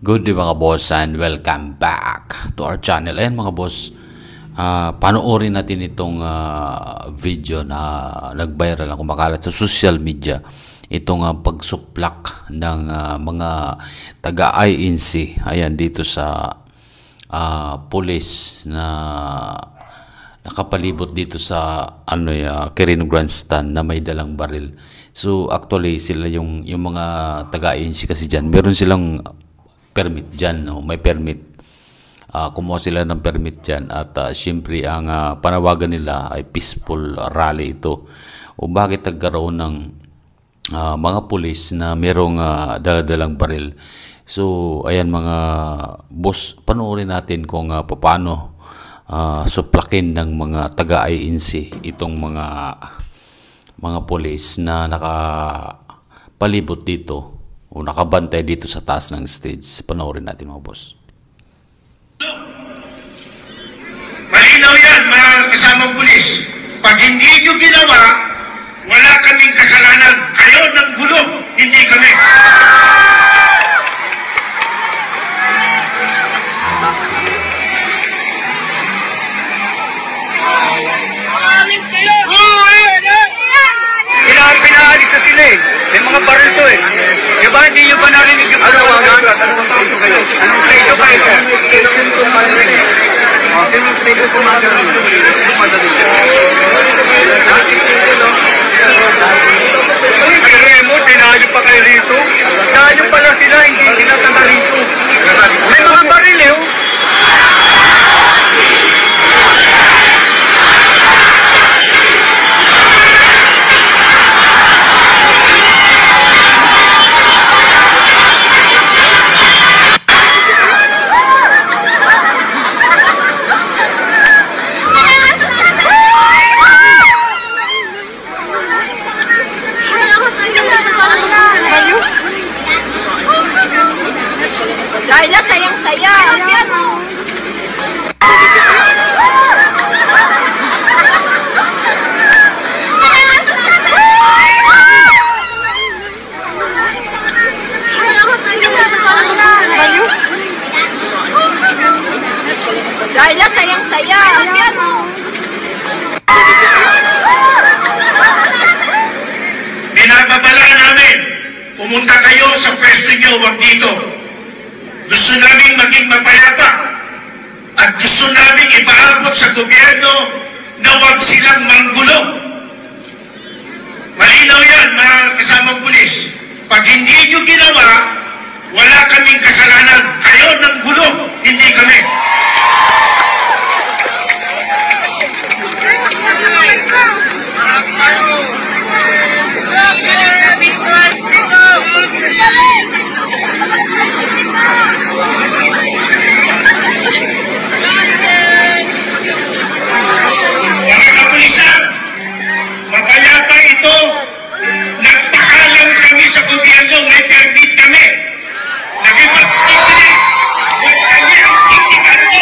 Good day mga boss and welcome back to our channel. Ayan mga boss, panoorin natin itong video na nag-viral na kumakalat sa social media. Itong pagsuplak ng mga taga-INC ayan dito sa police na nakapalibot dito sa Quirino Grandstand na may dalang baril. So actually sila yung mga taga-INC kasi diyan, meron silang permit dyan, no? May permit. Kumuha sila ng permit dyan at syempre ang panawagan nila ay peaceful rally ito. O bakit nagkaroon ng mga pulis na merong daladalang baril. So ayan mga boss, panoorin natin kung paano suplakin ng mga taga-INC itong mga pulis na nakapalibot dito o nakabantay dito sa taas ng stage. Panoorin natin mga boss. Malinaw yan mga kasamang pulis. Pag hindi nyo ginawa, wala kaming kasalanan. Kayo ng gulo, hindi kami. Pinaalis na sila eh. May mga baril to eh. Diba hindi nyo ba narinig yung panawagan? Anong preso kayo? Anong preso kayo? Anong preso sumadalo? Uy, kaya mo, dinayo pa kayo rito. Dinayo pala sila, hindi sila taga rito. May mga baril eh. Laila, sayang-saya. Laila, sayang-saya. Binababala namin. Pumunta kayo sa pwesto nyo, wag dito. Gusto namin maging mapayapa at gusto namin ipaabot sa gobyerno na huwag silang manggulo. Malinaw yan mga kasamang pulis. Pag hindi nyo ginawa, wala kaming kasalanan. Kayo ng gulo, hindi kami. Mga kapulisan, mapayapa ito. Nagpakalam kami sa gobyerno, may permit kami. Nagipag-ikli. Huwag kami ang ikikanto.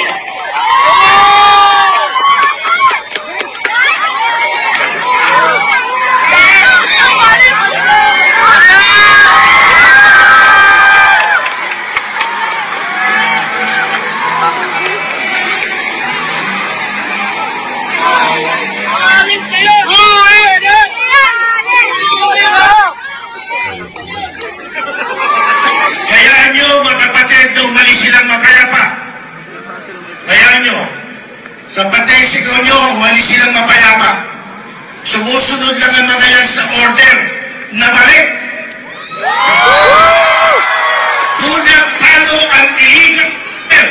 Hayaan nyo mga kapatid na umali silang mapayapa. Hayaan nyo. Sa patensikaw nyo, umali silang mapayapa. Sumusunod lang ang mga yan sa order na balik. Do not follow an illegal order.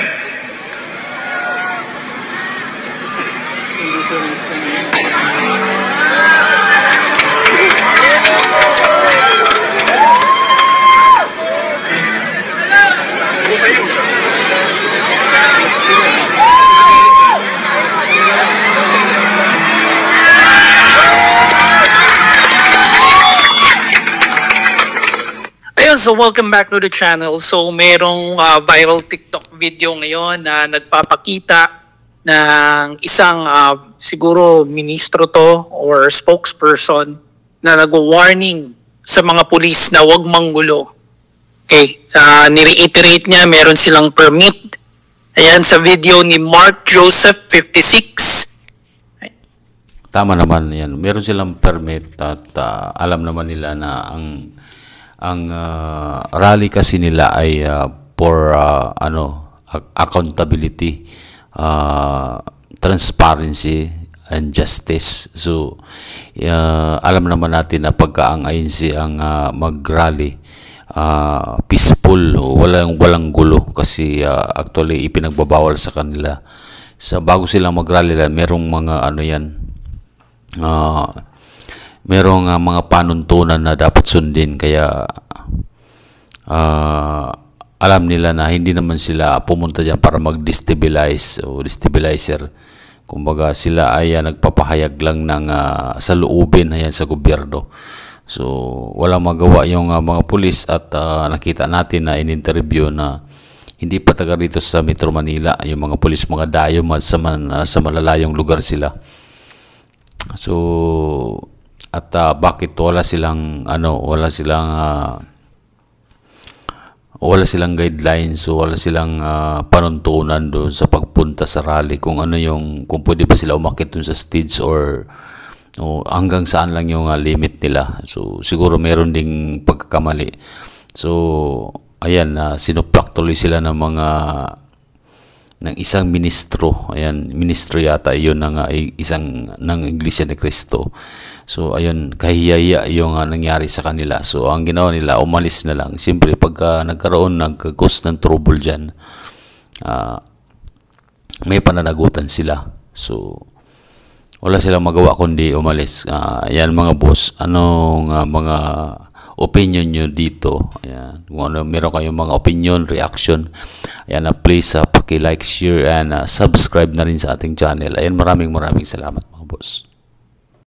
So welcome back to the channel. So merong viral TikTok video ngayon na nagpapakita ng isang siguro ministro to or spokesperson na nag-warning sa mga pulis na huwag manggulo. Okay, nireiterate niya, meron silang permit. Ayan, sa video ni Mark Joseph, 56. Tama naman yan. Meron silang permit at alam naman nila na ang rally kasi nila ay for accountability, transparency and justice. So alam naman natin na pagka ang INC ang mag-rally, peaceful, walang gulo kasi actually ipinagbabawal sa kanila. Sa bago silang mag-rally, merong mga merong mga panuntunan na dapat sundin, kaya alam nila na hindi naman sila pumunta dyan para mag-destabilize o destabilizer. Kumbaga sila ay nagpapahayag lang ng saloobin ayan sa gobyerno. So walang magawa yung mga pulis at nakita natin na in-interview na hindi pa taga rito sa Metro Manila yung mga pulis, mga dayo sa malalayong lugar sila. So at bakit wala silang wala silang guidelines, so wala silang panuntunan doon sa pagpunta sa rally, kung pwede ba sila umakyat doon sa stage or hanggang saan lang yung limit nila. So siguro meron ding pagkakamali. So ayan, sinuplak tuloy sila ng isang ministro. Ayan, ministro yata yun ng Iglesia ni Cristo. So ayun, kahiyaya yung nangyari sa kanila. So ang ginawa nila, umalis na lang. Siyempre pagka nagka-cause ng trouble dyan, may pananagutan sila. So wala silang magawa kundi umalis. Ayan mga boss, anong mga opinion nyo dito? Ayan, kung meron kayong mga opinion, reaction, ayan, please paki-like, share and subscribe na rin sa ating channel. Ayan, maraming salamat mga boss.